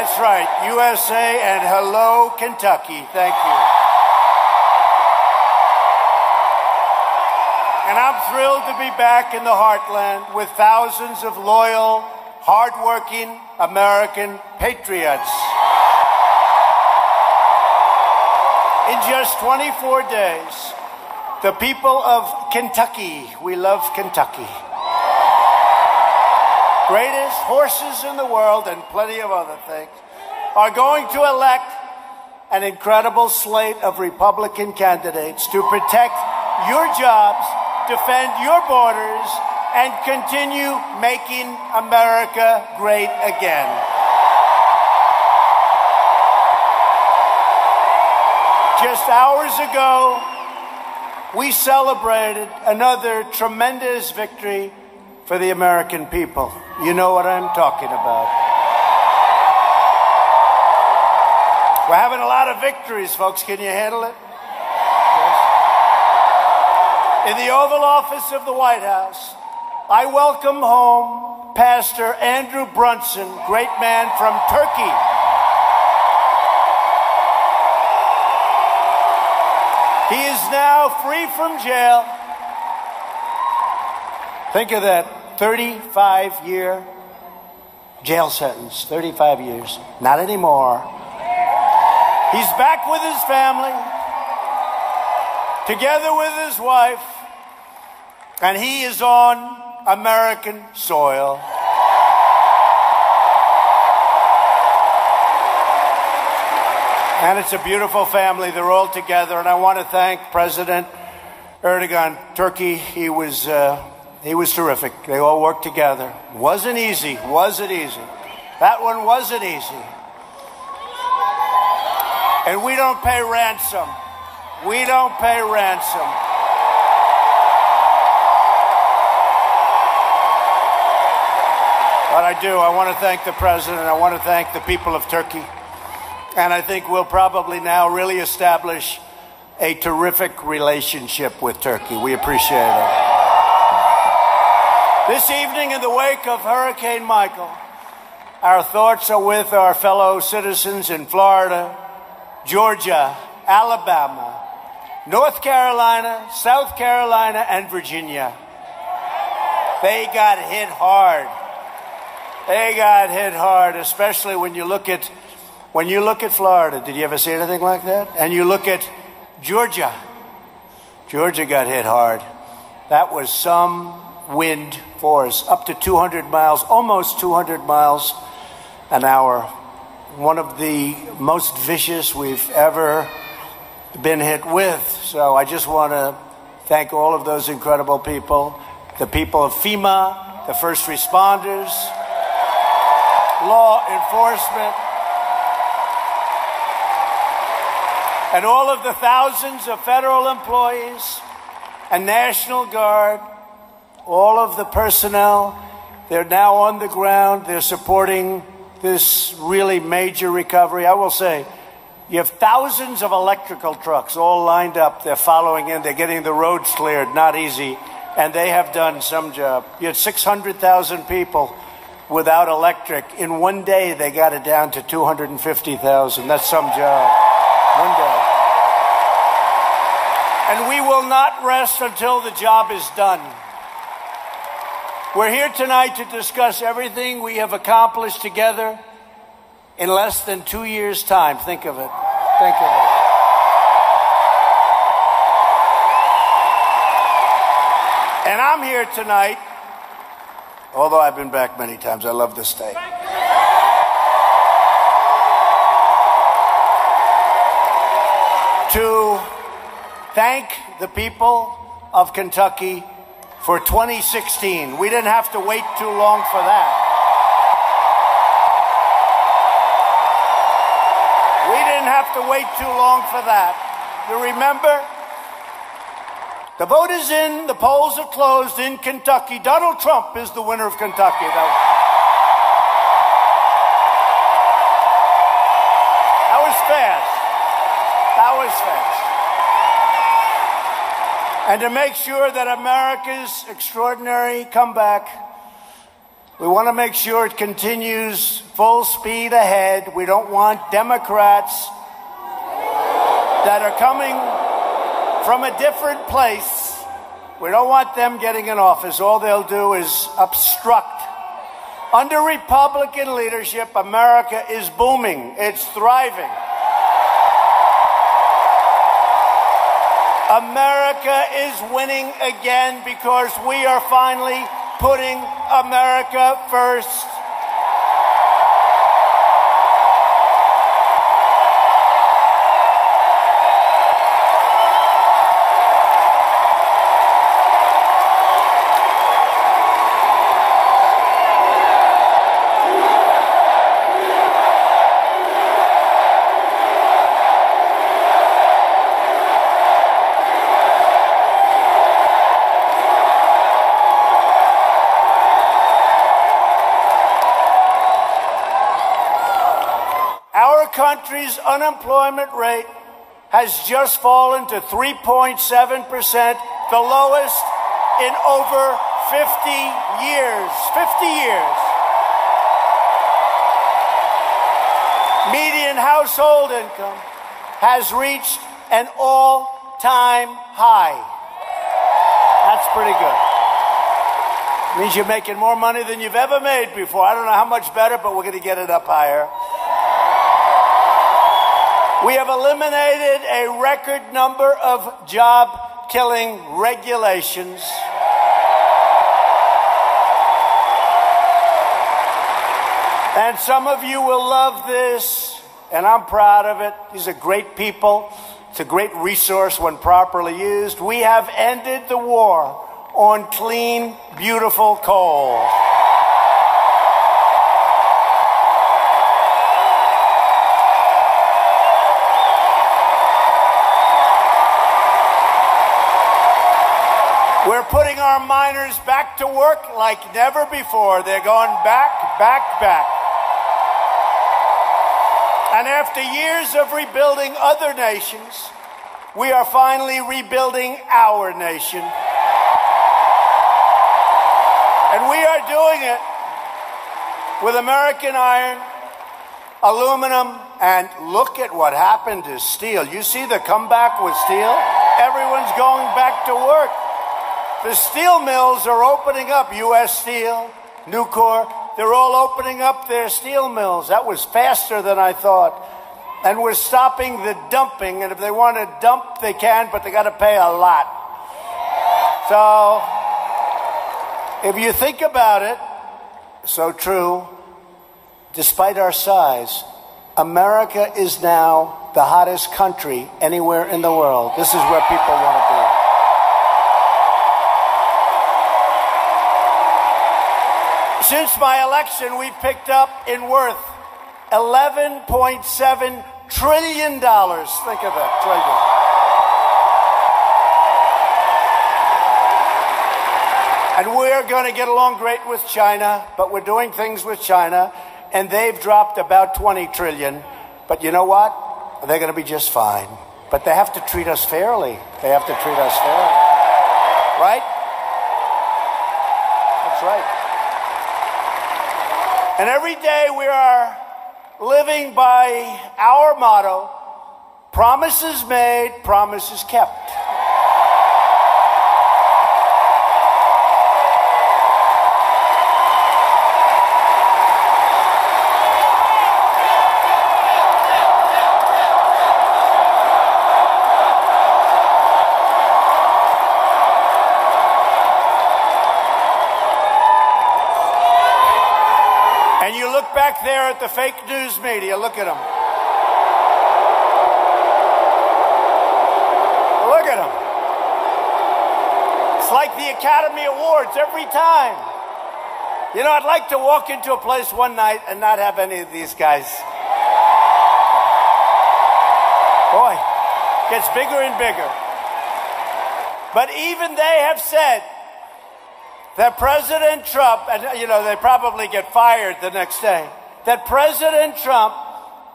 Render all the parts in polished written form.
That's right, USA and hello, Kentucky. Thank you. And I'm thrilled to be back in the heartland with thousands of loyal, hardworking American patriots. In just 24 days, the people of Kentucky, we love Kentucky, greatest horses in the world and plenty of other things, are going to elect an incredible slate of Republican candidates to protect your jobs, defend your borders, and continue making America great again. Just hours ago, we celebrated another tremendous victory for the American people. You know what I'm talking about. We're having a lot of victories, folks. Can you handle it? Yes. In the Oval Office of the White House, I welcome home Pastor Andrew Brunson, great man from Turkey. He is now free from jail. Think of that. 35-year jail sentence, 35 years. Not anymore. He's back with his family, together with his wife, and he is on American soil. And it's a beautiful family. They're all together, and I want to thank President Erdogan, Turkey. He was terrific. They all worked together. Wasn't easy. Wasn't easy. That one wasn't easy. And we don't pay ransom. We don't pay ransom. But I do. I want to thank the president. I want to thank the people of Turkey. And I think we'll probably now really establish a terrific relationship with Turkey. We appreciate it. This evening, in the wake of Hurricane Michael, our thoughts are with our fellow citizens in Florida, Georgia, Alabama, North Carolina, South Carolina, and Virginia. They got hit hard. They got hit hard, especially when you look at Florida. Did you ever see anything like that? And you look at Georgia. Georgia got hit hard. That was some wind force, up to 200 miles, almost 200 miles an hour. One of the most vicious we've ever been hit with. So I just want to thank all of those incredible people, the people of FEMA, the first responders, law enforcement, and all of the thousands of federal employees and National Guard, all of the personnel. They're now on the ground. They're supporting this really major recovery. I will say, you have thousands of electrical trucks all lined up. They're following in. They're getting the roads cleared. Not easy. And they have done some job. You had 600,000 people without electric. In one day, they got it down to 250,000. That's some job. One day. And we will not rest until the job is done. We're here tonight to discuss everything we have accomplished together in less than 2 years' time. Think of it. Think of it. And I'm here tonight, although I've been back many times. I love this state. To thank the people of Kentucky for 2016. We didn't have to wait too long for that. We didn't have have to wait too long for that. You remember? The vote is in. The polls are closed in Kentucky. Donald Trump is the winner of Kentucky. That was fast. That was fast. And to make sure that America's extraordinary comeback, we want to make sure it continues full speed ahead. We don't want Democrats that are coming from a different place. We don't want them getting in office. All they'll do is obstruct. Under Republican leadership, America is booming. It's thriving. America is winning again because we are finally putting America first. Country's unemployment rate has just fallen to 3.7%, the lowest in over 50 years. 50 years. Median household income has reached an all-time high. That's pretty good. Means you're making more money than you've ever made before. I don't know how much better, but we're going to get it up higher. We have eliminated a record number of job-killing regulations. And some of you will love this, and I'm proud of it. These are great people. It's a great resource when properly used. We have ended the war on clean, beautiful coal. We're putting our miners back to work like never before. They're going back. And after years of rebuilding other nations, we are finally rebuilding our nation. And we are doing it with American iron, aluminum, and look at what happened to steel. You see the comeback with steel? Everyone's going back to work. The steel mills are opening up. U.S. Steel, Nucor, they're all opening up their steel mills. That was faster than I thought. And we're stopping the dumping. And if they want to dump, they can, but they got to pay a lot. So, if you think about it, so true, despite our size, America is now the hottest country anywhere in the world. This is where people want to be. Since my election, we've picked up in worth $11.7 trillion. Think of that, trillion. And we're going to get along great with China, but we're doing things with China, and they've dropped about 20 trillion. But you know what? They're going to be just fine. But they have to treat us fairly. They have to treat us fairly. Right? That's right. And every day we are living by our motto, promises made, promises kept. Back there at the fake news media, look at them. Look at them. It's like the Academy Awards every time. You know, I'd like to walk into a place one night and not have any of these guys. Gets bigger and bigger. But even they have said that President Trump, and they probably get fired the next day, that President Trump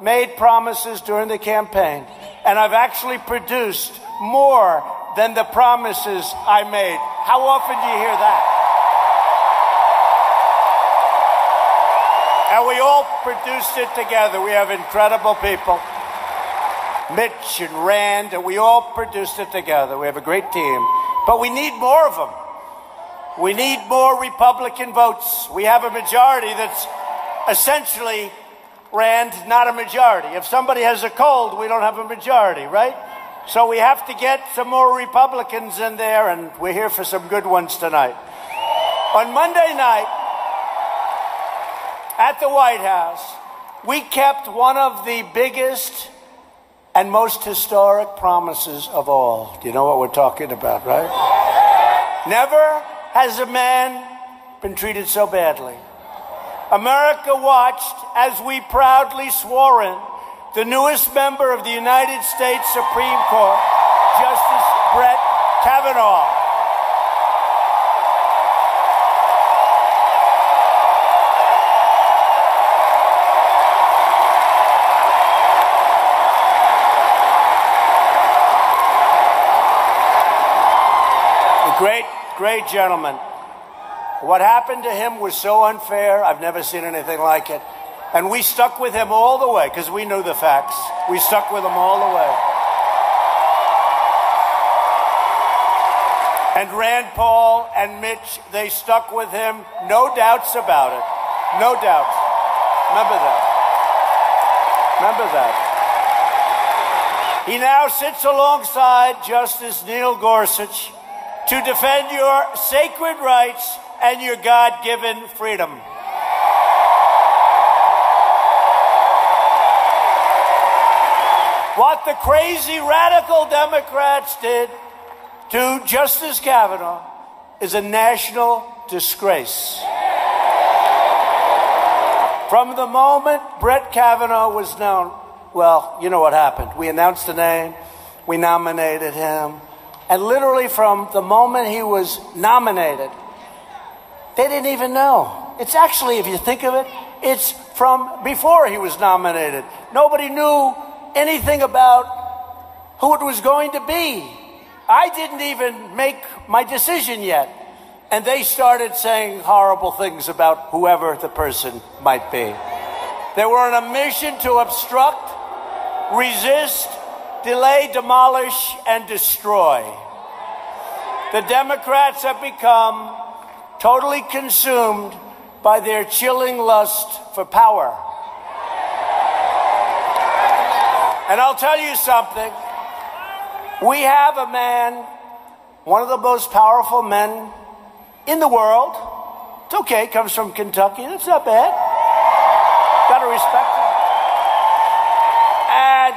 made promises during the campaign. And I've actually produced more than the promises I made. How often do you hear that? And we all produced it together. We have incredible people. Mitch and Rand, and we all produced it together. We have a great team. But we need more of them. We need more Republican votes. We have a majority that's essentially, Rand, not a majority. If somebody has a cold, we don't have a majority, right? So we have to get some more Republicans in there, and we're here for some good ones tonight. On Monday night, at the White House, we kept one of the biggest and most historic promises of all. Do you know what we're talking about, right? Never has a man been treated so badly. America watched as we proudly swore in the newest member of the United States Supreme Court, Justice Brett Kavanaugh. Great gentleman. What happened to him was so unfair. I've never seen anything like it. And we stuck with him all the way because we knew the facts. We stuck with him all the way. And Rand Paul and Mitch, they stuck with him. No doubts about it. No doubts. Remember that. Remember that. He now sits alongside Justice Neil Gorsuch to defend your sacred rights and your God-given freedom. What the crazy radical Democrats did to Justice Kavanaugh is a national disgrace. From the moment Brett Kavanaugh was known, well, you know what happened. We announced the name, we nominated him, and literally from the moment he was nominated, they didn't even know. It's actually, if you think of it, it's from before he was nominated. Nobody knew anything about who it was going to be. I didn't even make my decision yet. And they started saying horrible things about whoever the person might be. They were on a mission to obstruct, resist, delay, demolish, and destroy. The Democrats have become totally consumed by their chilling lust for power. And I'll tell you something. We have a man, one of the most powerful men in the world. It's okay, comes from Kentucky. That's not bad. Gotta respect him. And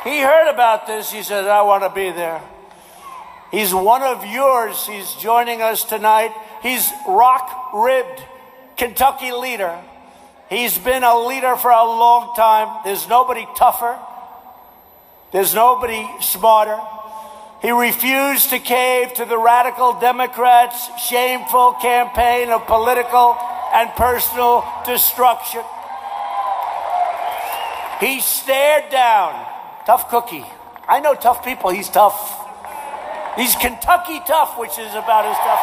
he heard about this. He said, I want to be there. He's one of yours. He's joining us tonight. He's rock-ribbed Kentucky leader. He's been a leader for a long time. There's nobody tougher. There's nobody smarter. He refused to cave to the radical Democrats' shameful campaign of political and personal destruction. He stared down. Tough cookie. I know tough people. He's tough. He's Kentucky tough, which is about as tough.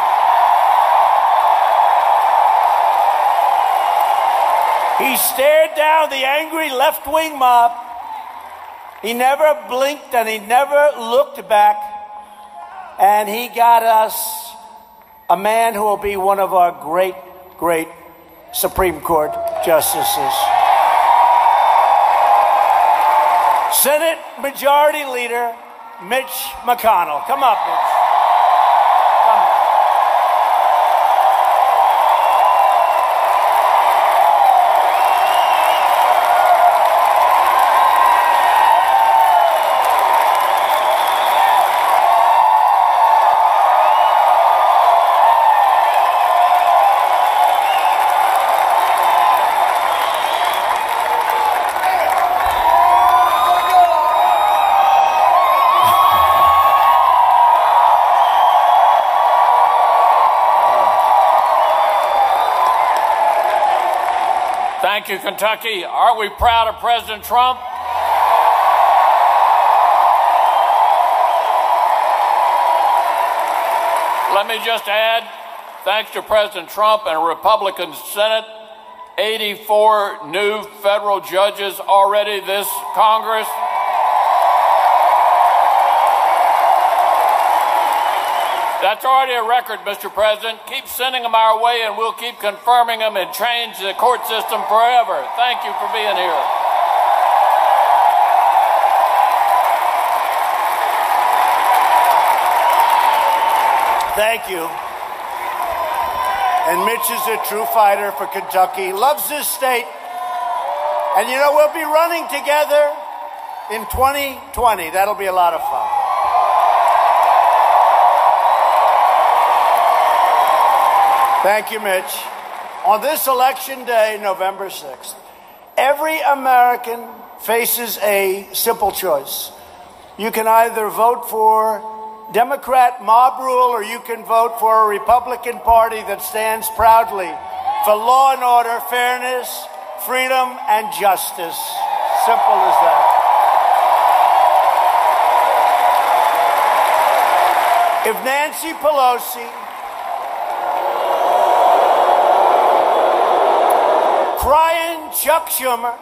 He stared down the angry left-wing mob. He never blinked and he never looked back. And he got us a man who will be one of our great, great Supreme Court justices. Senate Majority Leader Mitch McConnell. Come up, Mitch. Come up. Thank you, Kentucky. Aren't we proud of President Trump? Let me just add, thanks to President Trump and a Republican Senate, 84 new federal judges already this Congress. That's already a record, Mr. President. Keep sending them our way, and we'll keep confirming them and change the court system forever. Thank you for being here. Thank you. And Mitch is a true fighter for Kentucky, loves this state. And you know, we'll be running together in 2020. That'll be a lot of fun. Thank you, Mitch. On this election day, November 6th, every American faces a simple choice. You can either vote for Democrat mob rule, or you can vote for a Republican Party that stands proudly for law and order, fairness, freedom, and justice. Simple as that. If Nancy Pelosi crying Chuck Schumer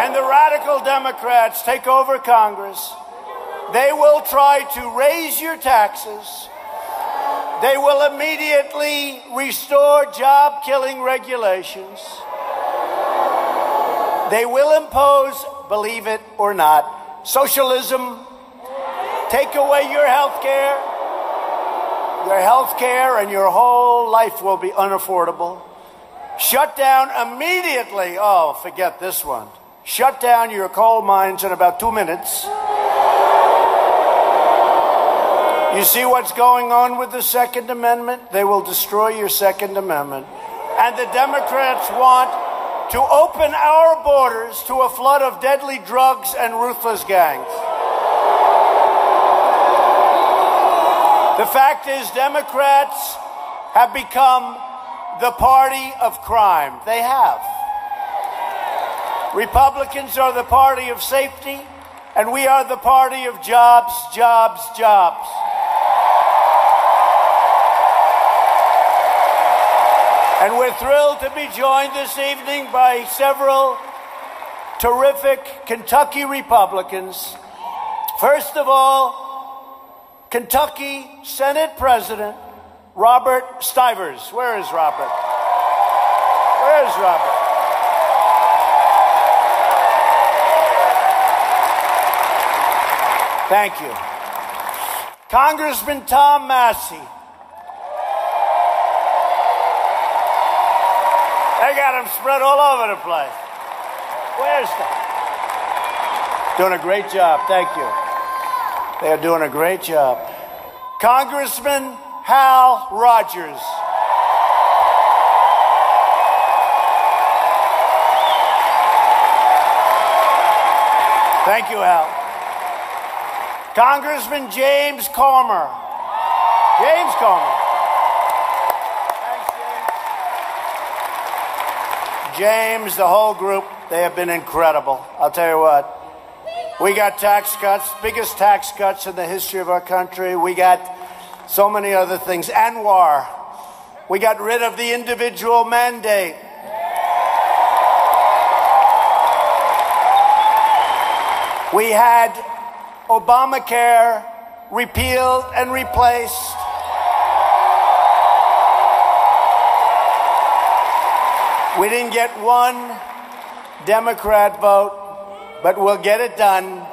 and the radical Democrats take over Congress, they will try to raise your taxes. They will immediately restore job-killing regulations. They will impose, believe it or not, socialism, take away your health care. Your health care and your whole life will be unaffordable. Shut down immediately. Oh, forget this one. Shut down your coal mines in about 2 minutes. You see what's going on with the Second Amendment? They will destroy your Second Amendment. And the Democrats want to open our borders to a flood of deadly drugs and ruthless gangs. The fact is, Democrats have become the party of crime. They have. Republicans are the party of safety, and we are the party of jobs, jobs, jobs. And we're thrilled to be joined this evening by several terrific Kentucky Republicans. First of all, Kentucky Senate President Robert Stivers. Where is Robert? Where is Robert? Thank you. Congressman Tom Massey. They got him spread all over the place. Where's that? Doing a great job. Thank you. They are doing a great job. Congressman Hal Rogers. Thank you, Hal. Congressman James Comer. James Comer. Thanks, James. James, the whole group, they have been incredible. I'll tell you what. We got tax cuts, biggest tax cuts in the history of our country. We got so many other things. Anwar. We got rid of the individual mandate. We had Obamacare repealed and replaced. We didn't get one Democrat vote, but we'll get it done.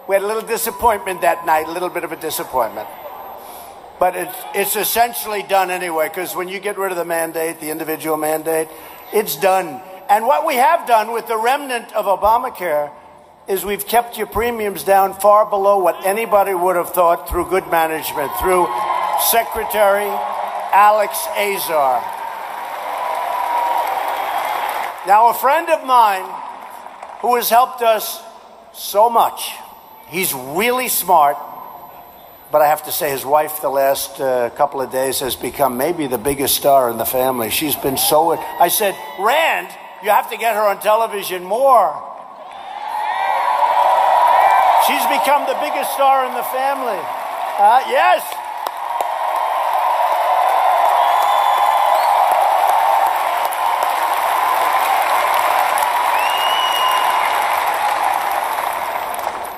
We had a little disappointment that night, a little bit of a disappointment. But it's essentially done anyway, because when you get rid of the mandate, the individual mandate, it's done. And what we have done with the remnant of Obamacare is we've kept your premiums down far below what anybody would have thought through good management, through Secretary Alex Azar. Now, a friend of mine who has helped us so much, he's really smart, But I have to say, his wife the last couple of days has become maybe the biggest star in the family. She's been so... I said, Rand, you have to get her on television more. She's become the biggest star in the family. Yes.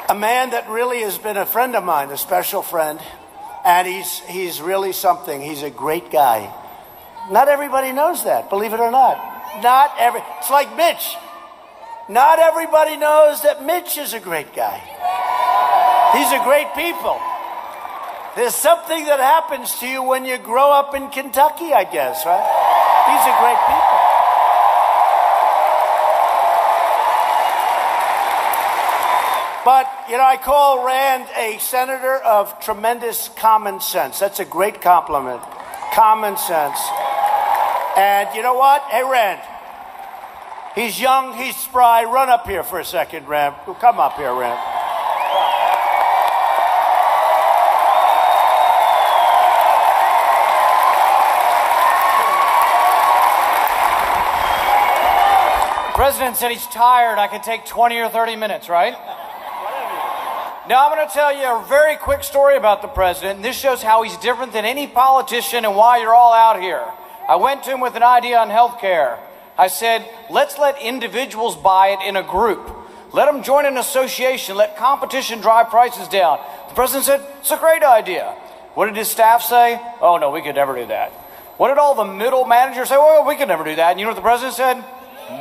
A man that really has been a friend of mine, a special friend, and he's really something. He's a great guy. Not everybody knows that, believe it or not. It's like Mitch. Not everybody knows that Mitch is a great guy. These are great people. There's something that happens to you when you grow up in Kentucky, I guess, right? These are great people. But, you know, I call Rand a senator of tremendous common sense. That's a great compliment. Common sense. And you know what? Hey, Rand. He's young, he's spry. Run up here for a second, Rand. Come up here, Rand. The president said he's tired. I could take 20 or 30 minutes, right? Now, I'm going to tell you a very quick story about the president, and this shows how he's different than any politician and why you're all out here. I went to him with an idea on health care. I said, let's let individuals buy it in a group. Let them join an association. Let competition drive prices down. The president said, it's a great idea. What did his staff say? Oh, no, we could never do that. What did all the middle managers say? Well, we could never do that. And you know what the president said?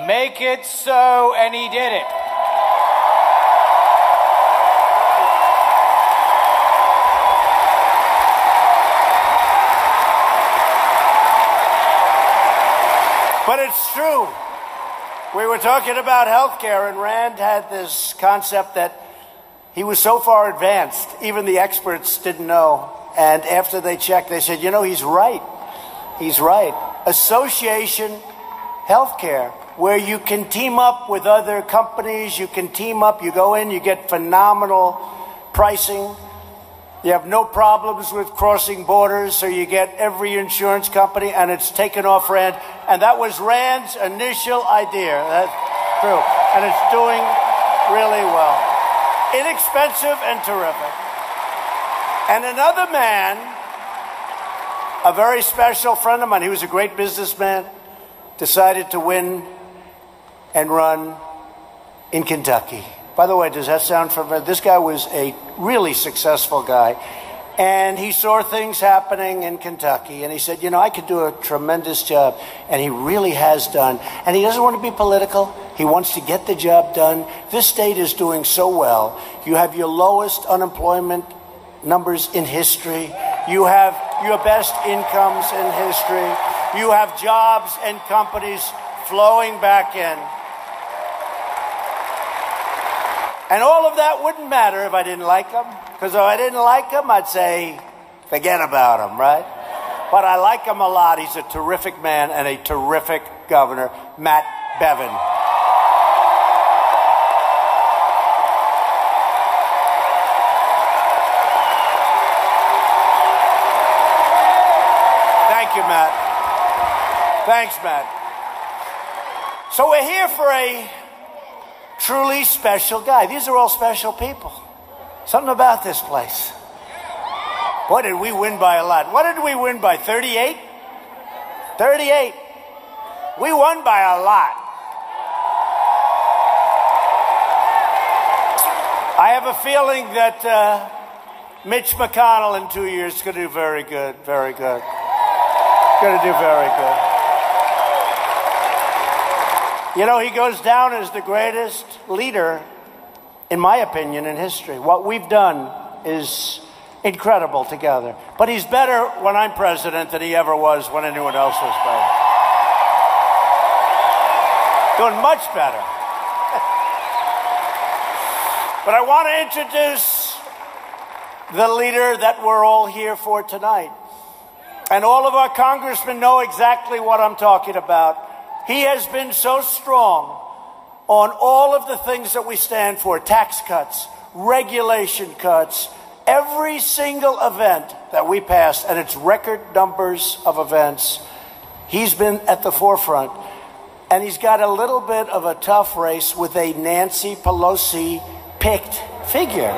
Make it so, and he did it. But it's true. We were talking about healthcare, and Rand had this concept that he was so far advanced, even the experts didn't know. And after they checked, they said, you know, he's right. He's right. Association healthcare, where you can team up with other companies, you can team up, you go in, you get phenomenal pricing. You have no problems with crossing borders, so you get every insurance company, and it's taken off Rand. And that was Rand's initial idea. That's true. And it's doing really well. Inexpensive and terrific. And another man, a very special friend of mine, he was a great businessman, decided to win and run in Kentucky. By the way, does that sound familiar? This guy was a really successful guy, and he saw things happening in Kentucky, and he said, you know, I could do a tremendous job, and he really has done. And he doesn't want to be political. He wants to get the job done. This state is doing so well. You have your lowest unemployment numbers in history. You have your best incomes in history. You have jobs and companies flowing back in. And all of that wouldn't matter if I didn't like him. Because if I didn't like him, I'd say, forget about him, right? But I like him a lot. He's a terrific man and a terrific governor, Matt Bevin. Thank you, Matt. Thanks, Matt. So we're here for a truly special guy. These are all special people. Something about this place. Boy, did we win by a lot. What did we win by? 38? 38. We won by a lot. I have a feeling that Mitch McConnell in 2 years is going to do very good. Very good. Going to do very good. You know, he goes down as the greatest leader, in my opinion, in history. What we've done is incredible together. But he's better when I'm president than he ever was when anyone else was president. Doing much better. But I want to introduce the leader that we're all here for tonight. And all of our congressmen know exactly what I'm talking about. He has been so strong on all of the things that we stand for, tax cuts, regulation cuts, every every single event that we passed, and it's record numbers of events, he's been at the forefront. And he's got a little bit of a tough race with a Nancy Pelosi picked figure.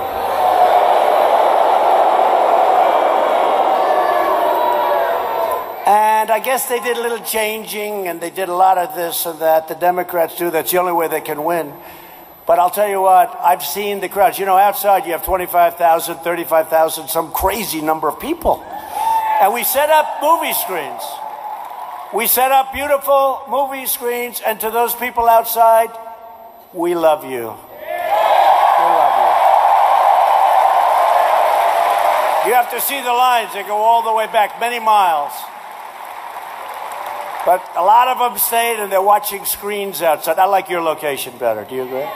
And I guess they did a little changing, and they did a lot of this and that. The Democrats do. That's the only way they can win. But I'll tell you what, I've seen the crowds. You know, outside you have 25,000, 35,000, some crazy number of people. And we set up movie screens. We set up beautiful movie screens, and to those people outside, we love you. We love you. You have to see the lines. They go all the way back, many miles. But a lot of them stayed, and they're watching screens outside. I like your location better. Do you agree?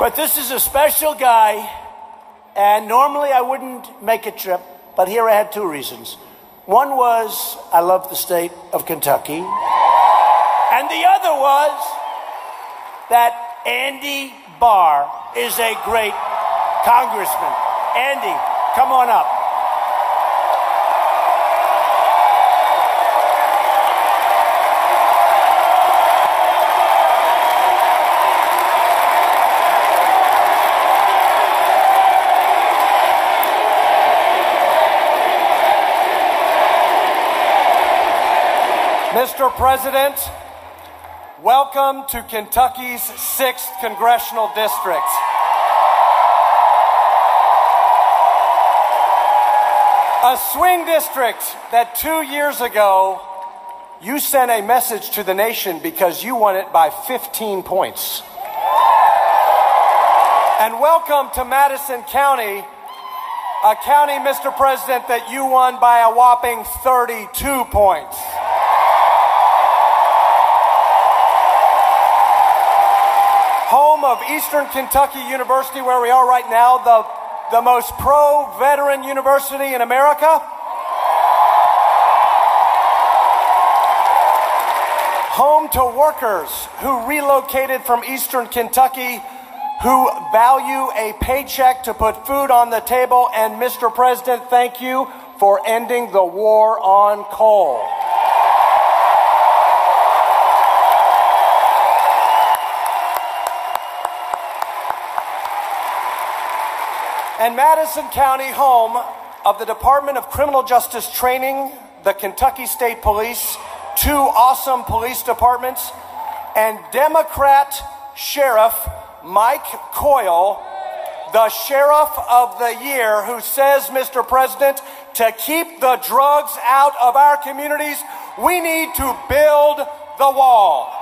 But this is a special guy, and normally I wouldn't make a trip, but here I had two reasons. One was I love the state of Kentucky, and the other was that Andy Barr is a great congressman. Andy, come on up. Mr. President, welcome to Kentucky's 6th Congressional District. A swing district that 2 years ago, you sent a message to the nation because you won it by 15 points. And welcome to Madison County, a county, Mr. President, that you won by a whopping 32 points. Home of Eastern Kentucky University, where we are right now, the most pro-veteran university in America. Home to workers who relocated from Eastern Kentucky, who value a paycheck to put food on the table. And Mr. President, thank you for ending the war on coal. And Madison County, home of the Department of Criminal Justice Training, the Kentucky State Police, 2 awesome police departments, and Democrat Sheriff Mike Coyle, the Sheriff of the Year, who says, Mr. President, to keep the drugs out of our communities, we need to build the wall.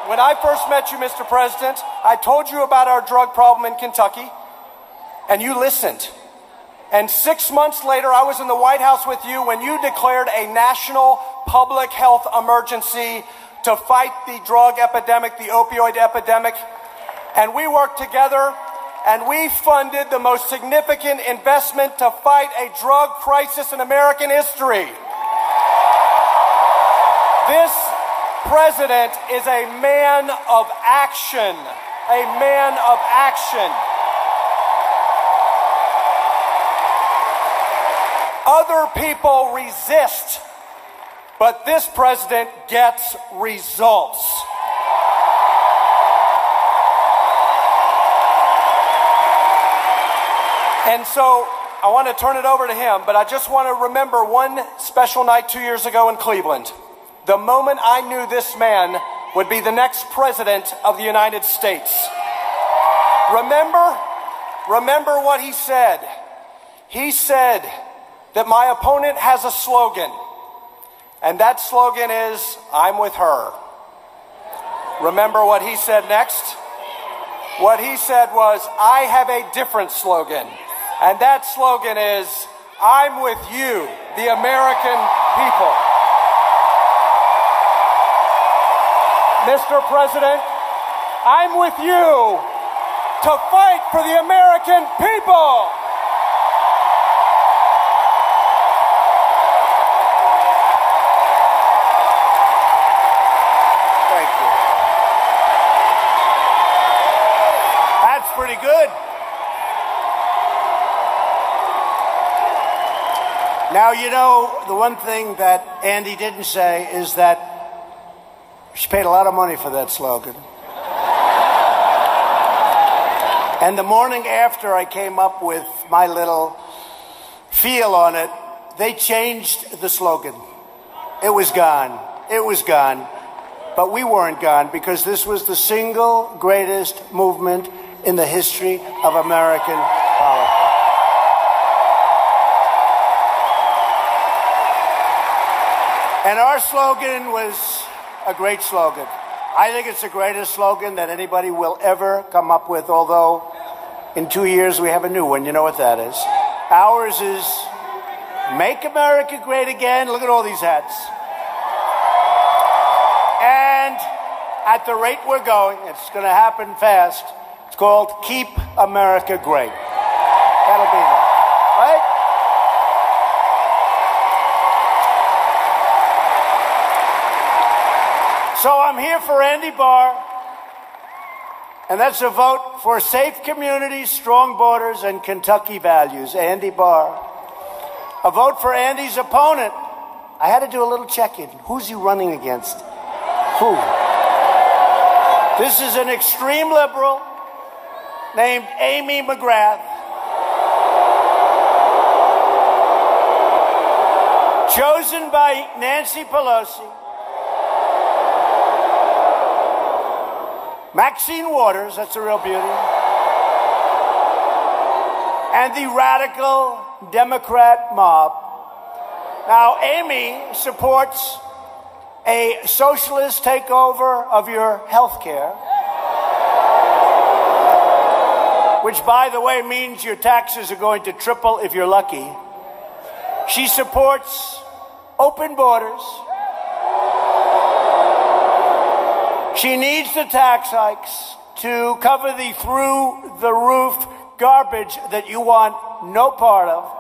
When I first met you, Mr. President, I told you about our drug problem in Kentucky, and you listened. And 6 months later, I was in the White House with you when you declared a national public health emergency to fight the drug epidemic, the opioid epidemic. And we worked together, and we funded the most significant investment to fight a drug crisis in American history. This president is a man of action, a man of action. Other people resist, but this president gets results. And so I want to turn it over to him, but I just want to remember one special night 2 years ago in Cleveland. The moment I knew this man would be the next president of the United States. Remember what he said. He said that my opponent has a slogan, and that slogan is, I'm with her. Remember what he said next? What he said was, I have a different slogan, and that slogan is, I'm with you, the American people. Mr. President, I'm with you to fight for the American people. Thank you. That's pretty good. Now, you know, the one thing that Andy didn't say is that she paid a lot of money for that slogan. And the morning after I came up with my little feel on it, they changed the slogan. It was gone. It was gone. But we weren't gone, because this was the single greatest movement in the history of American politics. And our slogan was a great slogan. I think it's the greatest slogan that anybody will ever come up with, although in 2 years we have a new one. You know what that is. Ours is Make America Great Again. Look at all these hats. And at the rate we're going, it's going to happen fast. It's called Keep America Great. That'll be that, right? So I'm here for Andy Barr, and that's a vote for safe communities, strong borders, and Kentucky values. Andy Barr. A vote for Andy's opponent. I had to do a little check-in. Who's he running against? Who? This is an extreme liberal named Amy McGrath. Chosen by Nancy Pelosi. Maxine Waters, that's a real beauty. And the radical Democrat mob. Now, Amy supports a socialist takeover of your health care, which, by the way, means your taxes are going to triple if you're lucky. She supports open borders. She needs the tax hikes to cover the through-the-roof garbage that you want no part of.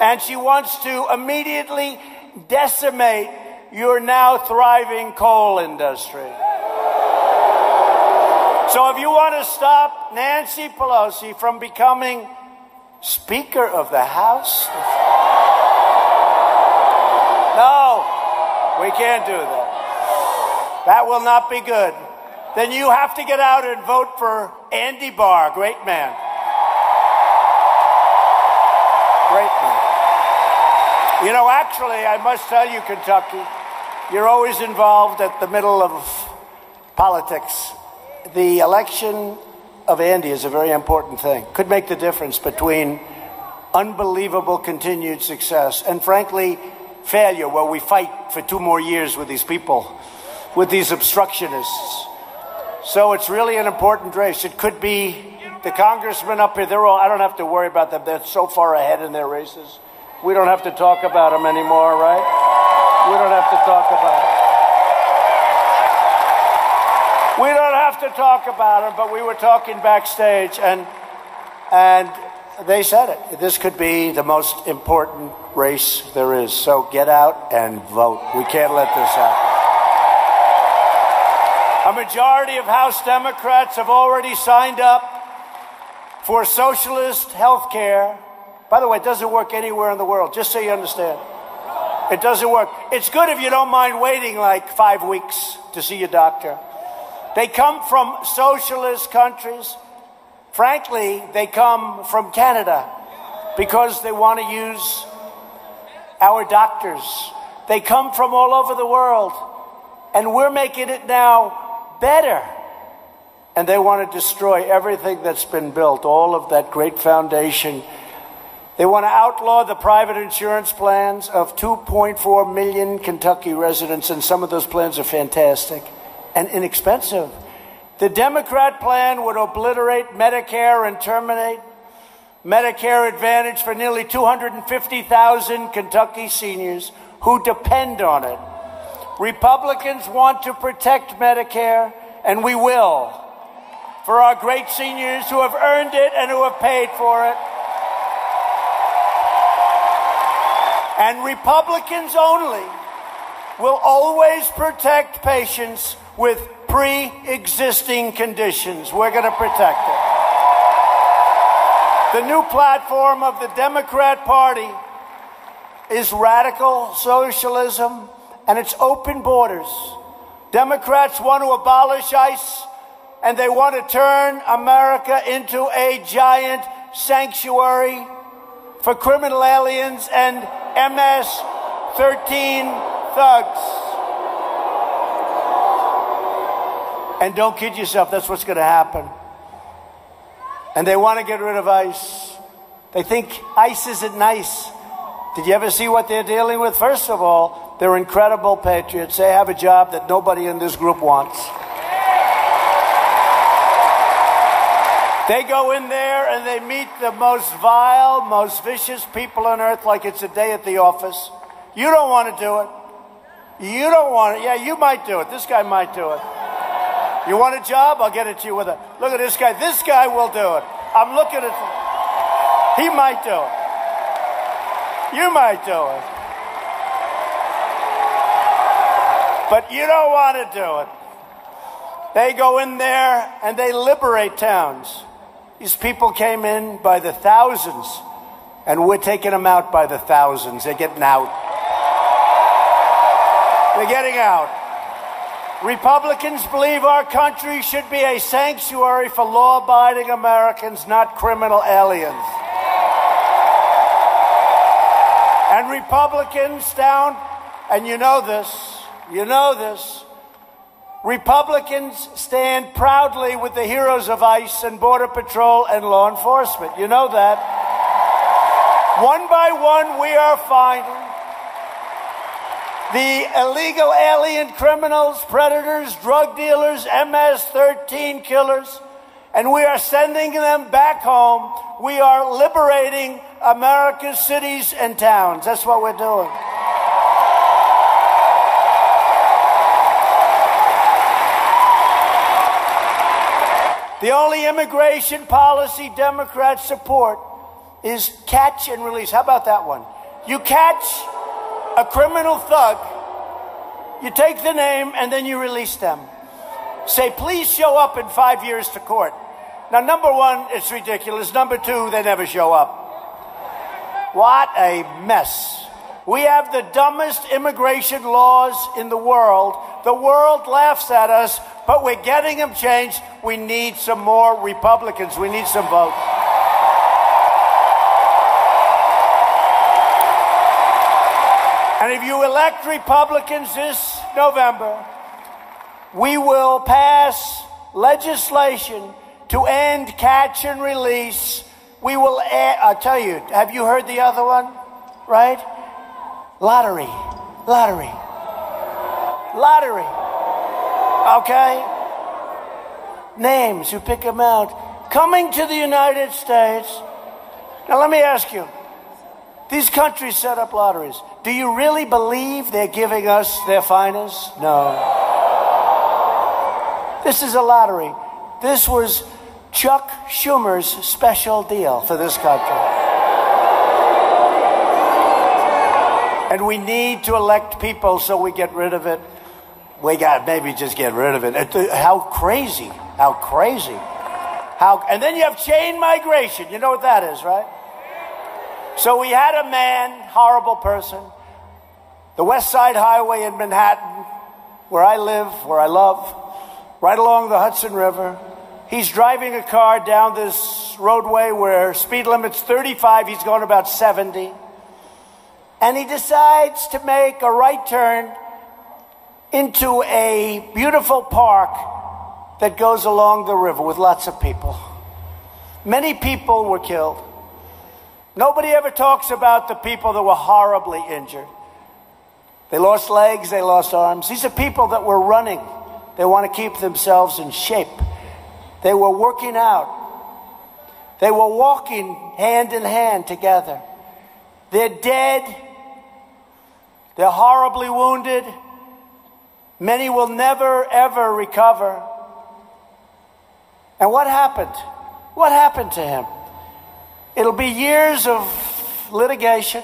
And she wants to immediately decimate your now thriving coal industry. So if you want to stop Nancy Pelosi from becoming Speaker of the House, no, we can't do that. That will not be good. Then you have to get out and vote for Andy Barr. Great man. Great man. You know, actually, I must tell you, Kentucky, you're always involved at the middle of politics. The election of Andy is a very important thing. Could make the difference between unbelievable continued success and, frankly, failure, where we fight for 2 more years with these people, with these obstructionists. So it's really an important race. It could be the congressmen up here. They're all, I don't have to worry about them. They're so far ahead in their races. We don't have to talk about them anymore, right? We don't have to talk about them. We don't have to talk about them, but we were talking backstage, and they said it. This could be the most important race there is. So get out and vote. We can't let this happen. A majority of House Democrats have already signed up for socialist health care. By the way, it doesn't work anywhere in the world, just so you understand. It doesn't work. It's good if you don't mind waiting like 5 weeks to see your doctor. They come from socialist countries. Frankly, they come from Canada because they want to use our doctors. They come from all over the world, and we're making it now better. And they want to destroy everything that's been built, all of that great foundation. They want to outlaw the private insurance plans of 2.4 million Kentucky residents, and some of those plans are fantastic and inexpensive. The Democrat plan would obliterate Medicare and terminate Medicare Advantage for nearly 250,000 Kentucky seniors who depend on it. Republicans want to protect Medicare and we will, for our great seniors who have earned it and who have paid for it. And Republicans only will always protect patients with pre-existing conditions. We're going to protect it. The new platform of the Democrat Party is radical socialism, and it's open borders. Democrats want to abolish ICE, and they want to turn America into a giant sanctuary for criminal aliens and MS-13 thugs. And don't kid yourself, that's what's going to happen. And they want to get rid of ICE. They think ICE isn't nice. Did you ever see what they're dealing with? First of all, they're incredible patriots. They have a job that nobody in this group wants. They go in there and they meet the most vile, most vicious people on earth like it's a day at the office. You don't want to do it. You don't want it. Yeah, you might do it. This guy might do it. You want a job? I'll get it to you with a... Look at this guy. This guy will do it. I'm looking at... He might do it. You might do it. But you don't want to do it. They go in there and they liberate towns. These people came in by the thousands, and we're taking them out by the thousands. They're getting out. They're getting out. Republicans believe our country should be a sanctuary for law-abiding Americans, not criminal aliens. And Republicans down, and you know this, Republicans stand proudly with the heroes of ICE and Border Patrol and law enforcement. You know that. One by one, we are finding the illegal alien criminals, predators, drug dealers, MS-13 killers, and we are sending them back home. We are liberating America's cities and towns. That's what we're doing. The only immigration policy Democrats support is catch and release. How about that one? You catch a criminal thug, you take the name, and then you release them. Say, please show up in 5 years to court. Now, number one, it's ridiculous. Number two, they never show up. What a mess. We have the dumbest immigration laws in the world. The world laughs at us, but we're getting them changed. We need some more Republicans. We need some votes. And if you elect Republicans this November, we will pass legislation to end catch and release. We will add, I'll tell you, have you heard the other one? Right? Lottery. Okay? Names, you pick them out. Coming to the United States. Now let me ask you, these countries set up lotteries. Do you really believe they're giving us their finest? No. This is a lottery. This was Chuck Schumer's special deal for this country. And we need to elect people so we get rid of it. We got maybe just get rid of it. How crazy. And then you have chain migration. You know what that is, right? So we had a man, horrible person, the West Side Highway in Manhattan, where I live, where I love, right along the Hudson River. He's driving a car down this roadway where speed limit's 35, he's going about 70. And he decides to make a right turn into a beautiful park that goes along the river with lots of people. Many people were killed. Nobody ever talks about the people that were horribly injured. They lost legs, they lost arms. These are people that were running. They want to keep themselves in shape. They were working out. They were walking hand in hand together. They're dead. They're horribly wounded. Many will never, ever recover. And what happened? What happened to him? It'll be years of litigation.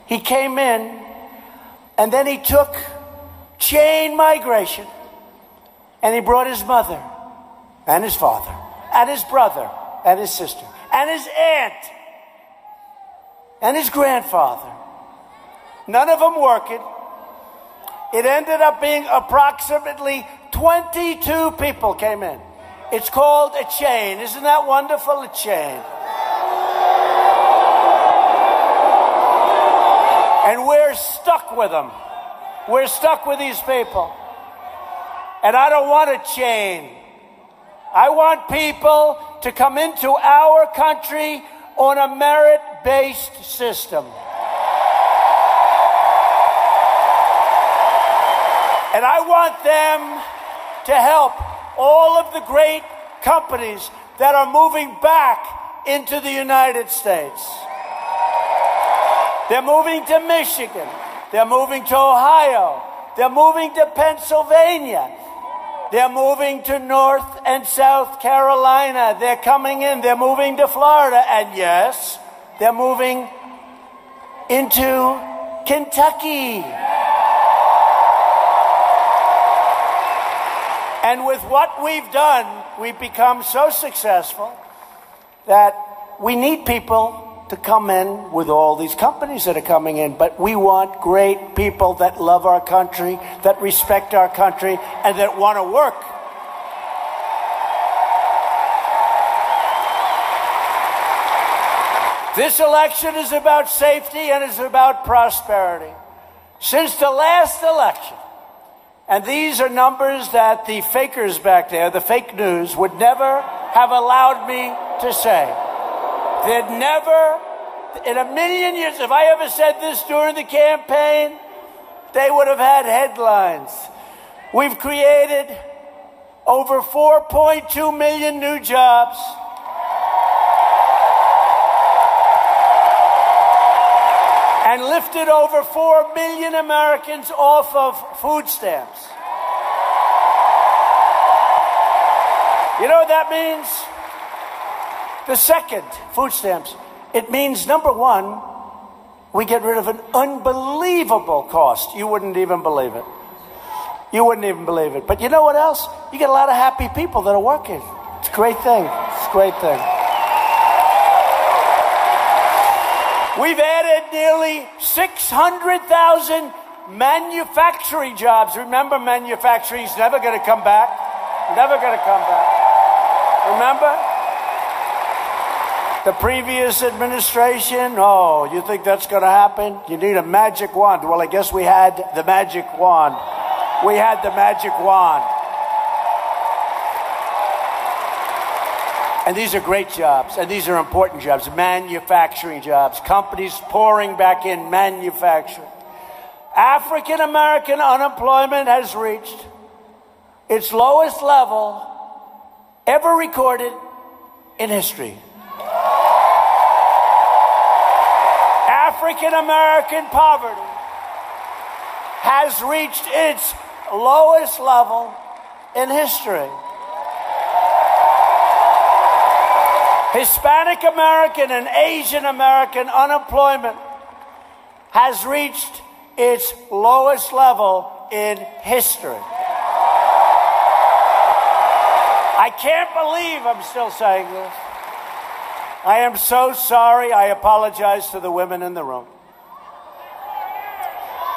He came in, and then he took chain migration, and he brought his mother and his father and his brother and his sister and his aunt and his grandfather. None of them working. It ended up being approximately 22 people came in. It's called a chain. Isn't that wonderful? A chain. And we're stuck with them. We're stuck with these people. And I don't want a chain. I want people to come into our country on a merit-based system. And I want them to help all of the great companies that are moving back into the United States. They're moving to Michigan. They're moving to Ohio. They're moving to Pennsylvania. They're moving to North and South Carolina. They're coming in. They're moving to Florida. And yes, they're moving into Kentucky. And with what we've done, we've become so successful that we need people to come in with all these companies that are coming in. But we want great people that love our country, that respect our country, and that want to work. This election is about safety and it's about prosperity. Since the last election, and these are numbers that the fakers back there, the fake news, would never have allowed me to say. They'd never, in a million years, if I ever said this during the campaign, they would have had headlines. We've created over 4.2 million new jobs. And lifted over 4 million Americans off of food stamps. You know what that means? The second, food stamps. It means, number one, we get rid of an unbelievable cost. You wouldn't even believe it. You wouldn't even believe it. But you know what else? You get a lot of happy people that are working. It's a great thing. It's a great thing. We've added nearly 600,000 manufacturing jobs. Remember, manufacturing is never going to come back. Never going to come back. Remember? The previous administration, oh, you think that's going to happen? You need a magic wand. Well, I guess we had the magic wand. We had the magic wand. And these are great jobs, and these are important jobs, manufacturing jobs, companies pouring back in manufacturing. African American unemployment has reached its lowest level ever recorded in history. African American poverty has reached its lowest level in history. Hispanic American and Asian American unemployment has reached its lowest level in history. I can't believe I'm still saying this. I am so sorry. I apologize to the women in the room.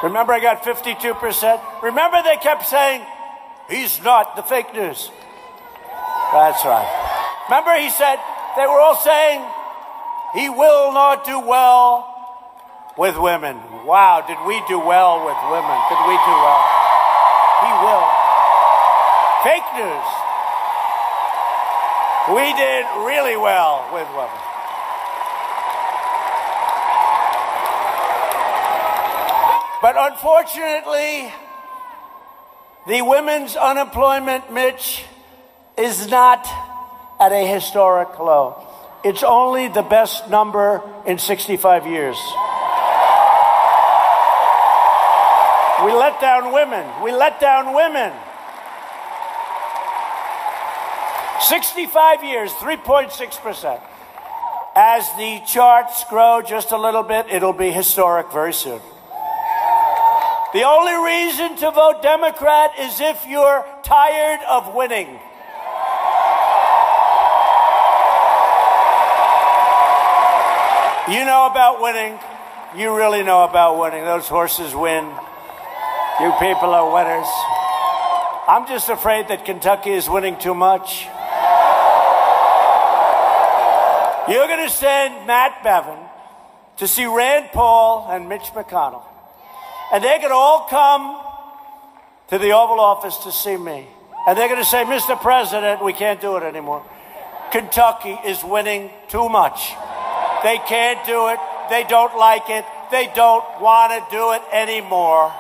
Remember, I got 52%. Remember, they kept saying, he's not the fake news. That's right. Remember, he said, they were all saying, he will not do well with women. Wow, did we do well with women? Did we do well? He will. Fake news. We did really well with women. But unfortunately, the women's unemployment, Mitch, is not at a historic low. It's only the best number in 65 years. We let down women. We let down women. 65 years, 3.6%. As the charts grow just a little bit, it'll be historic very soon. The only reason to vote Democrat is if you're tired of winning. You know about winning. You really know about winning. Those horses win. You people are winners. I'm just afraid that Kentucky is winning too much. You're going to send Matt Bevin to see Rand Paul and Mitch McConnell. And they're going to all come to the Oval Office to see me. And they're going to say, Mr. President, we can't do it anymore. Kentucky is winning too much. They can't do it. They don't like it. They don't want to do it anymore.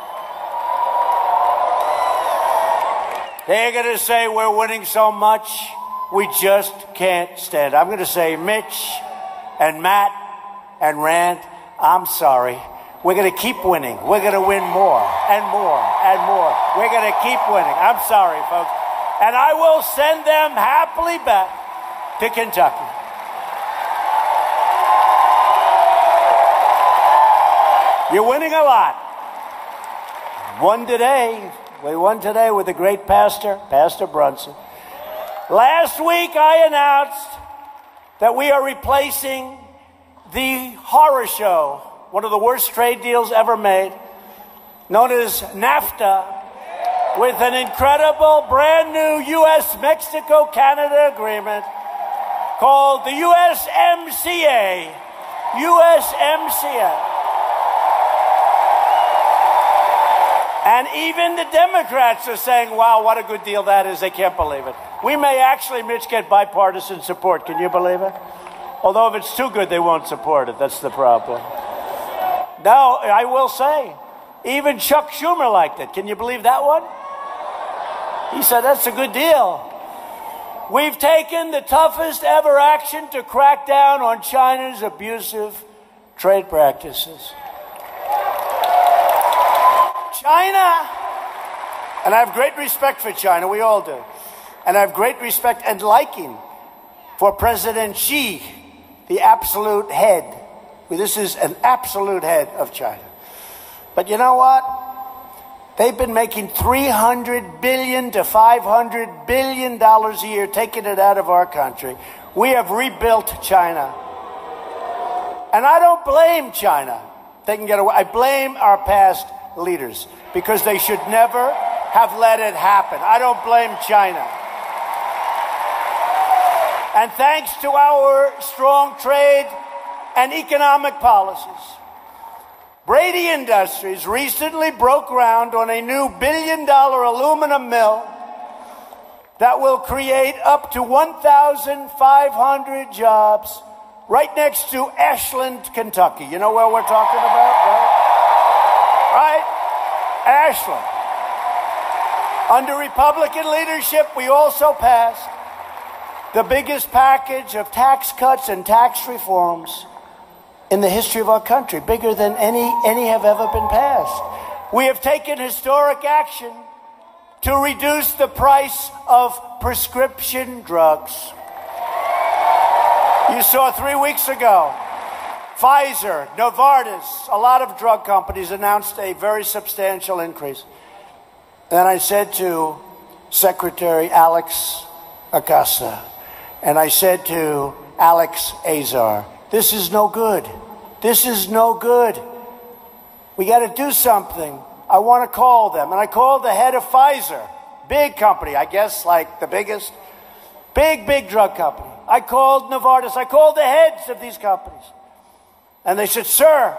They're going to say we're winning so much, we just can't stand it. I'm going to say, Mitch and Matt and Rand, I'm sorry. We're going to keep winning. We're going to win more and more and more. We're going to keep winning. I'm sorry, folks. And I will send them happily back to Kentucky. You're winning a lot. Won today. We won today with the great pastor, Pastor Brunson. Last week I announced that we are replacing the horror show, one of the worst trade deals ever made, known as NAFTA, with an incredible brand new U.S.-Mexico-Canada agreement called the USMCA. USMCA. And even the Democrats are saying, wow, what a good deal that is. They can't believe it. We may actually, Mitch, get bipartisan support. Can you believe it? Although if it's too good, they won't support it. That's the problem. Now, I will say, even Chuck Schumer liked it. Can you believe that one? He said, that's a good deal. We've taken the toughest ever action to crack down on China's abusive trade practices. China, and I have great respect for China, we all do. And I have great respect and liking for President Xi, the absolute head. This is an absolute head of China. But you know what? They've been making $300 billion to $500 billion a year, taking it out of our country. We have rebuilt China. And I don't blame China. They can get away. I blame our past leaders because they should never have let it happen. I don't blame China. And thanks to our strong trade and economic policies, Brady Industries recently broke ground on a new $1 billion aluminum mill that will create up to 1,500 jobs right next to Ashland, Kentucky. You know where we're talking about, right? Right? Ashland. Under Republican leadership, we also passed the biggest package of tax cuts and tax reforms in the history of our country, bigger than any have ever been passed. We have taken historic action to reduce the price of prescription drugs. You saw 3 weeks ago, Pfizer, Novartis, a lot of drug companies announced a very substantial increase. And I said to Secretary Alex Acosta, and I said to Alex Azar, this is no good. This is no good. We got to do something. I want to call them. And I called the head of Pfizer, big company, I guess like the biggest, big drug company. I called Novartis. I called the heads of these companies. And they said, sir,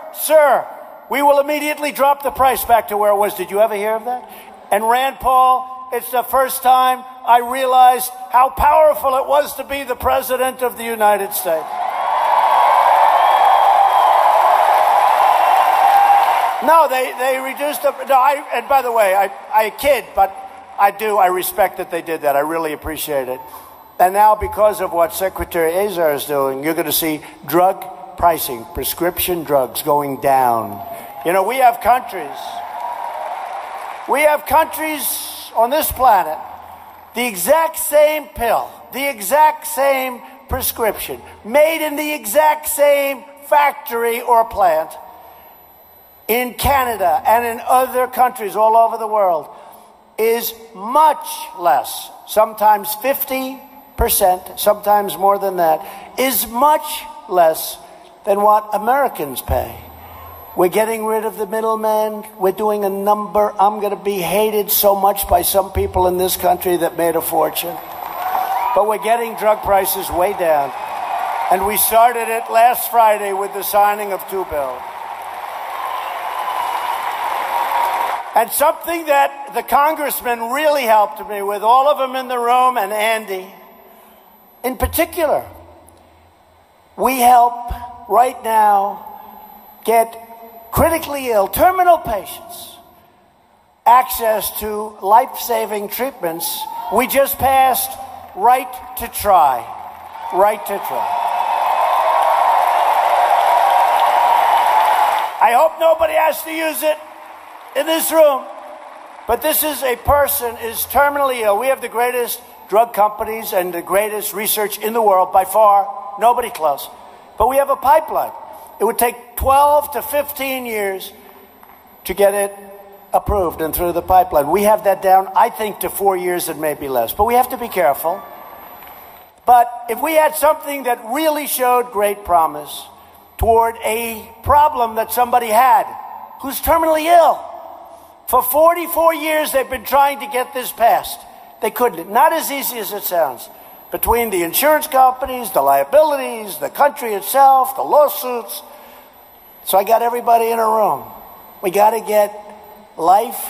we will immediately drop the price back to where it was. Did you ever hear of that? And Rand Paul, it's the first time I realized how powerful it was to be the president of the United States. No, they reduced the... No, and by the way, I kid, but I respect that they did that. I really appreciate it. And now, because of what Secretary Azar is doing, you're going to see drug pricing, prescription drugs going down. You know, we have countries on this planet the exact same pill, the exact same prescription, made in the exact same factory or plant in Canada and in other countries all over the world is much less, sometimes 50%, sometimes more than that, is much less than what Americans pay. We're getting rid of the middleman. We're doing a number. I'm going to be hated so much by some people in this country that made a fortune. But we're getting drug prices way down. And we started it last Friday with the signing of 2 bills. And something that the congressman really helped me with, all of them in the room, and Andy in particular, we help right now get critically ill, terminal patients access to life-saving treatments. We just passed right to try. Right to try. I hope nobody has to use it in this room, but this is a person is terminally ill. We have the greatest drug companies and the greatest research in the world by far, nobody close. But we have a pipeline. It would take 12 to 15 years to get it approved and through the pipeline. We have that down, I think, to 4 years and maybe less. But we have to be careful. But if we had something that really showed great promise toward a problem that somebody had who's terminally ill, for 44 years they've been trying to get this passed. They couldn't. Not as easy as it sounds. Between the insurance companies, the liabilities, the country itself, the lawsuits. So I got everybody in a room. We got to get life.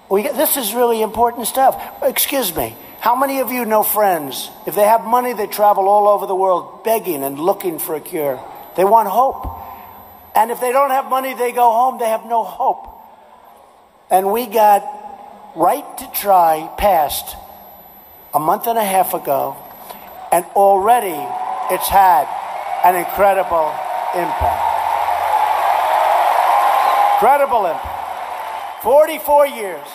This is really important stuff. Excuse me. How many of you know friends? If they have money, they travel all over the world begging and looking for a cure. They want hope. And if they don't have money, they go home. They have no hope. And we got right to try passed a month and a half ago, and already it's had an incredible impact. Incredible impact. 44 years.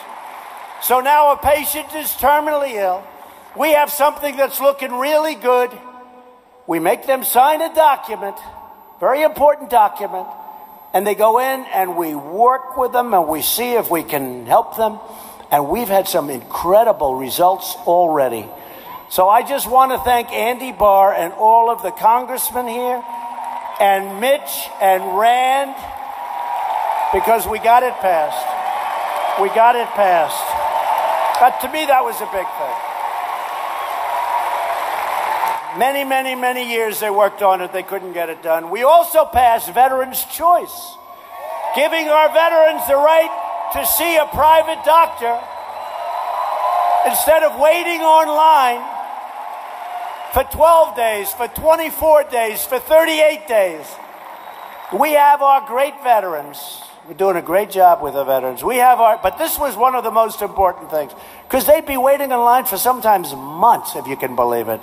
So now a patient is terminally ill. We have something that's looking really good. We make them sign a document, very important document, and they go in and we work with them and we see if we can help them. And we've had some incredible results already. So I just want to thank Andy Barr and all of the congressmen here, and Mitch and Rand, because we got it passed. We got it passed. But to me, that was a big thing. Many, many, many years they worked on it. They couldn't get it done. We also passed Veterans' Choice, giving our veterans the right to see a private doctor instead of waiting online for 12 days, for 24 days, for 38 days. We have our great veterans. We're doing a great job with the veterans. But this was one of the most important things, because they'd be waiting in line for sometimes months, if you can believe it.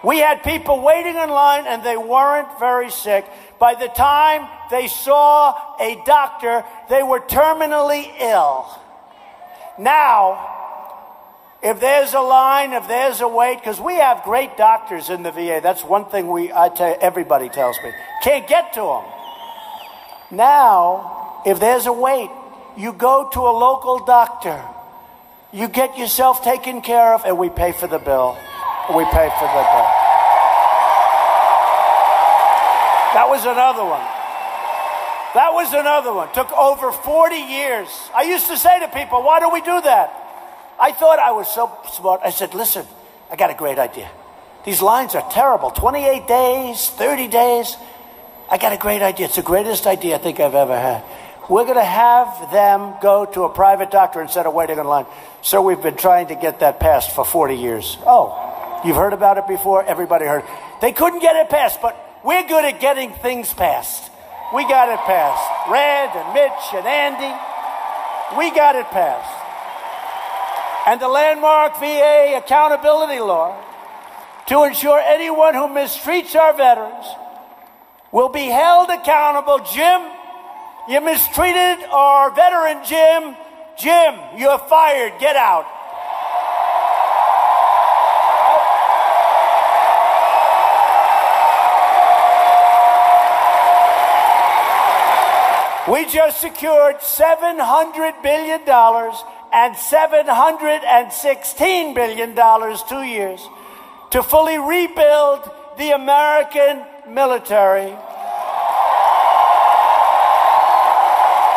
We had people waiting in line and they weren't very sick. By the time they saw a doctor, they were terminally ill. Now, if there's a line, if there's a wait, because we have great doctors in the VA. That's one thing everybody tells me. Can't get to them. Now, if there's a wait, you go to a local doctor. You get yourself taken care of, and we pay for the bill. We pay for the bill. That was another one. That was another one. Took over 40 years. I used to say to people, why do we do that? I thought I was so smart. I said, listen, I got a great idea. These lines are terrible. 28 days, 30 days. I got a great idea. It's the greatest idea I think I've ever had. We're going to have them go to a private doctor instead of waiting in line. So we've been trying to get that passed for 40 years. Oh, you've heard about it before? Everybody heard. They couldn't get it passed, but we're good at getting things passed. We got it passed. Rand and Mitch and Andy, we got it passed. And the landmark VA accountability law, to ensure anyone who mistreats our veterans will be held accountable. Jim, you mistreated our veteran Jim. Jim, you're fired. Get out. We just secured $700 billion and $716 billion 2 years to fully rebuild the American military.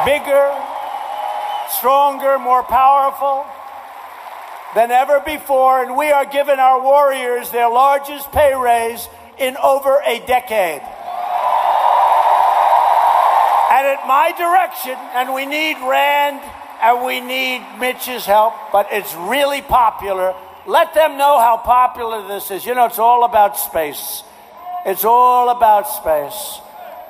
Bigger, stronger, more powerful than ever before, and we are giving our warriors their largest pay raise in over a decade. And at my direction, and we need Rand and we need Mitch's help, but it's really popular. Let them know how popular this is. You know, it's all about space. It's all about space.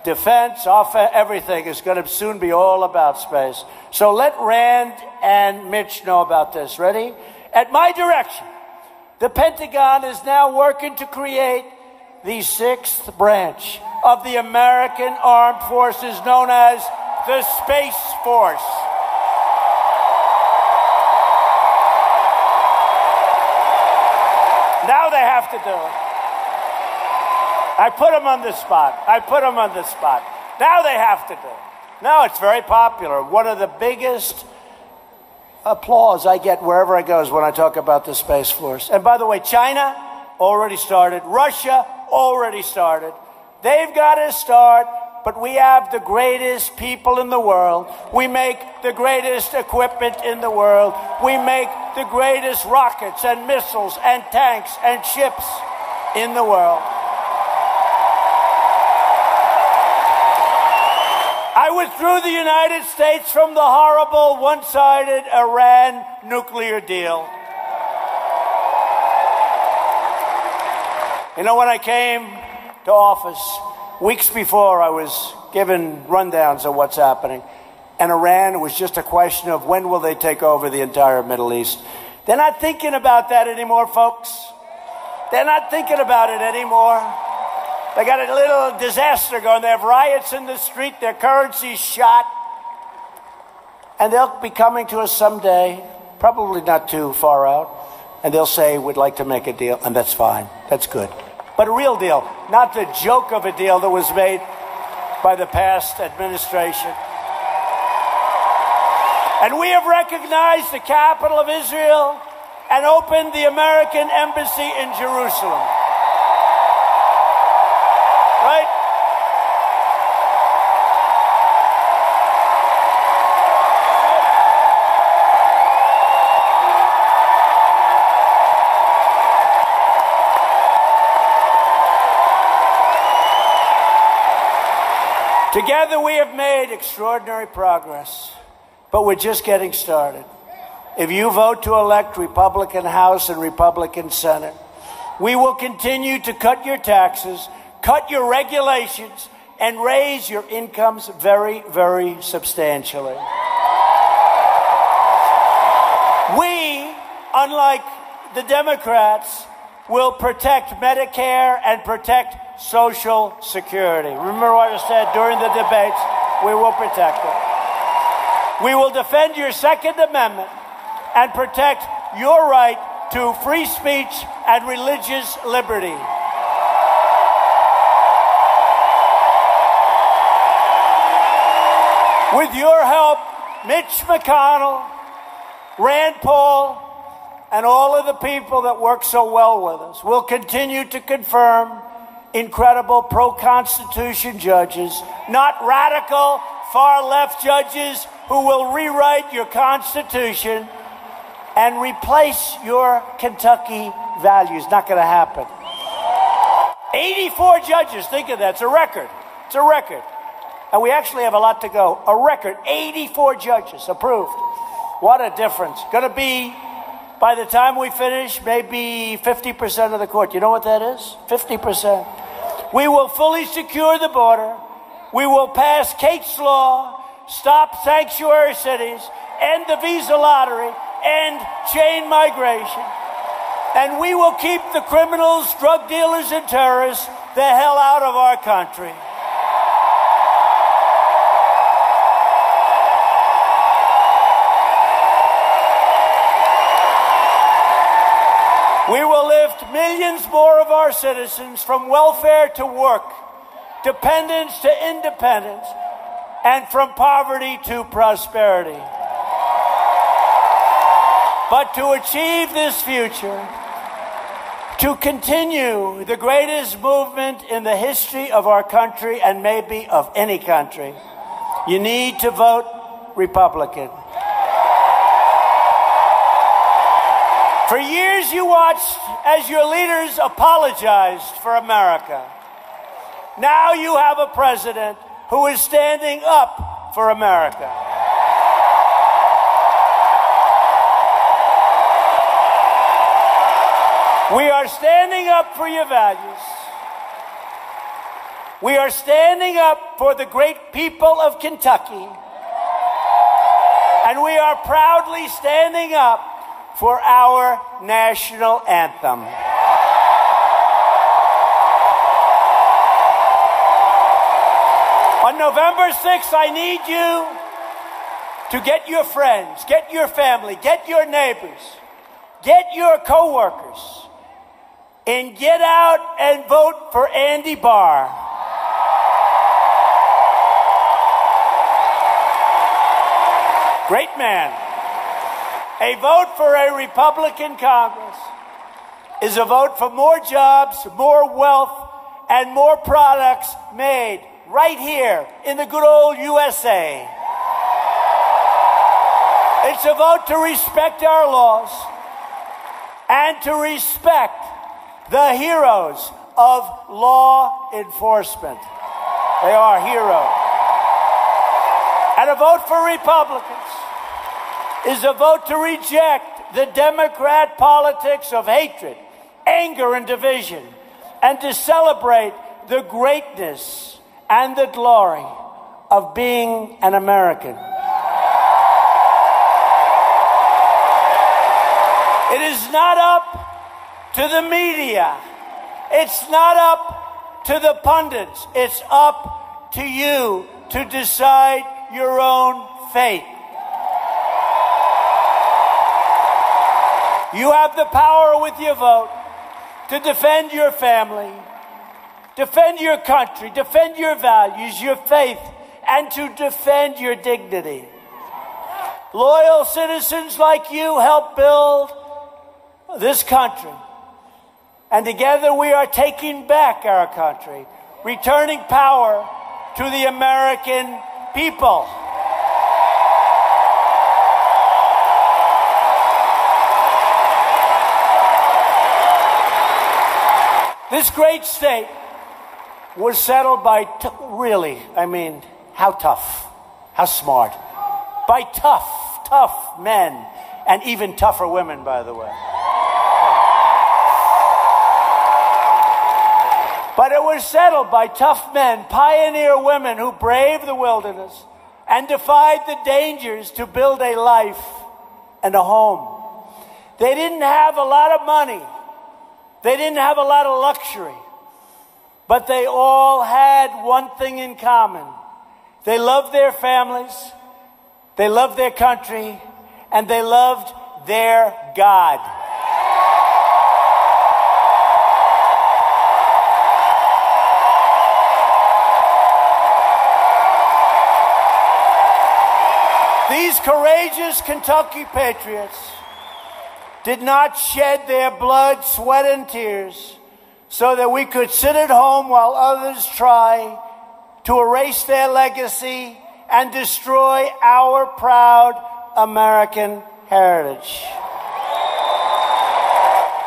Defense, offense, everything is going to soon be all about space. So let Rand and Mitch know about this. Ready? At my direction, the Pentagon is now working to create the 6th branch of the American Armed Forces, known as the Space Force. Now they have to do it. I put them on the spot. Now they have to do it. Now it's very popular. One of the biggest applause I get wherever I go is when I talk about the Space Force. And by the way, China already started. Russia already started. They've got to start, but we have the greatest people in the world. We make the greatest equipment in the world. We make the greatest rockets and missiles and tanks and ships in the world. I withdrew the United States from the horrible one-sided Iran nuclear deal. You know, when I came to office, weeks before, I was given rundowns of what's happening. And Iran was just a question of when will they take over the entire Middle East. They're not thinking about that anymore, folks. They're not thinking about it anymore. They got a little disaster going. They have riots in the street. Their currency's shot. And they'll be coming to us someday, probably not too far out, and they'll say, we'd like to make a deal, and that's fine. That's good. But a real deal, not the joke of a deal that was made by the past administration. And we have recognized the capital of Israel and opened the American embassy in Jerusalem. Right? Together we have made extraordinary progress, but we're just getting started. If you vote to elect Republican House and Republican Senate, we will continue to cut your taxes, cut your regulations, and raise your incomes very, very substantially. We, unlike the Democrats, will protect Medicare and protect Social Security. Remember what I said during the debates? We will protect it. We will defend your Second Amendment and protect your right to free speech and religious liberty. With your help, Mitch McConnell, Rand Paul, and all of the people that work so well with us will continue to confirm incredible pro-Constitution judges, not radical, far-left judges who will rewrite your Constitution and replace your Kentucky values. Not going to happen. 84 judges, think of that. It's a record. It's a record. And we actually have a lot to go. A record, 84 judges approved. What a difference. Going to be, by the time we finish, maybe 50% of the court. You know what that is? 50%. We will fully secure the border. We will pass Kate's Law, stop sanctuary cities, end the visa lottery, end chain migration. And we will keep the criminals, drug dealers, and terrorists the hell out of our country. We will lift millions more of our citizens from welfare to work, dependence to independence, and from poverty to prosperity. But to achieve this future, to continue the greatest movement in the history of our country and maybe of any country, you need to vote Republican. For years you watched as your leaders apologized for America. Now you have a president who is standing up for America. We are standing up for your values. We are standing up for the great people of Kentucky. And we are proudly standing up for our national anthem. On November 6th, I need you to get your friends, get your family, get your neighbors, get your coworkers, and get out and vote for Andy Barr. Great man. A vote for a Republican Congress is a vote for more jobs, more wealth, and more products made right here in the good old USA. It's a vote to respect our laws and to respect the heroes of law enforcement. They are heroes. And a vote for Republicans is a vote to reject the Democrat politics of hatred, anger, and division, and to celebrate the greatness and the glory of being an American. It is not up to the media. It's not up to the pundits. It's up to you to decide your own fate. You have the power with your vote to defend your family, defend your country, defend your values, your faith, and to defend your dignity. Loyal citizens like you help build this country. And together we are taking back our country, returning power to the American people. This great state was settled by, really, I mean, how tough, how smart, by tough men, and even tougher women, by the way. But it was settled by tough men, pioneer women who braved the wilderness and defied the dangers to build a life and a home. They didn't have a lot of money. They didn't have a lot of luxury. But they all had one thing in common. They loved their families, they loved their country, and they loved their God. These courageous Kentucky patriots did not shed their blood, sweat, and tears so that we could sit at home while others try to erase their legacy and destroy our proud American heritage.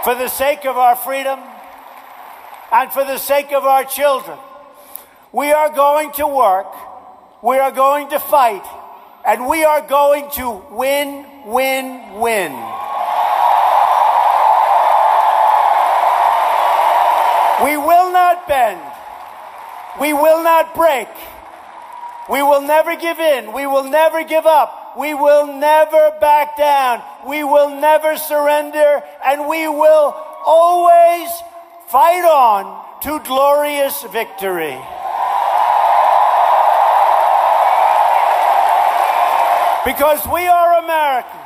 For the sake of our freedom and for the sake of our children, we are going to work, we are going to fight, and we are going to win, win, win. We will not bend. We will not break. We will never give in. We will never give up. We will never back down. We will never surrender. And we will always fight on to glorious victory. Because we are American,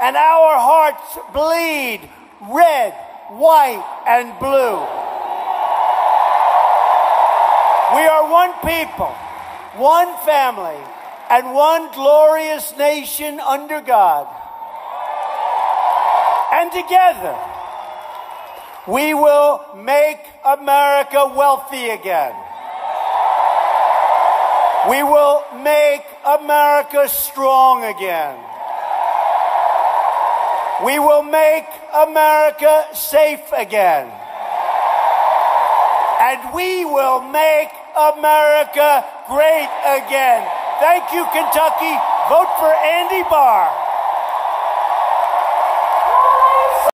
and our hearts bleed red, white, and blue. We are one people. one family, and one glorious nation under God. And together, we will make America wealthy again. We will make America strong again. We will make America safe again. And we will make America great again. Thank you, Kentucky. Vote for Andy Barr.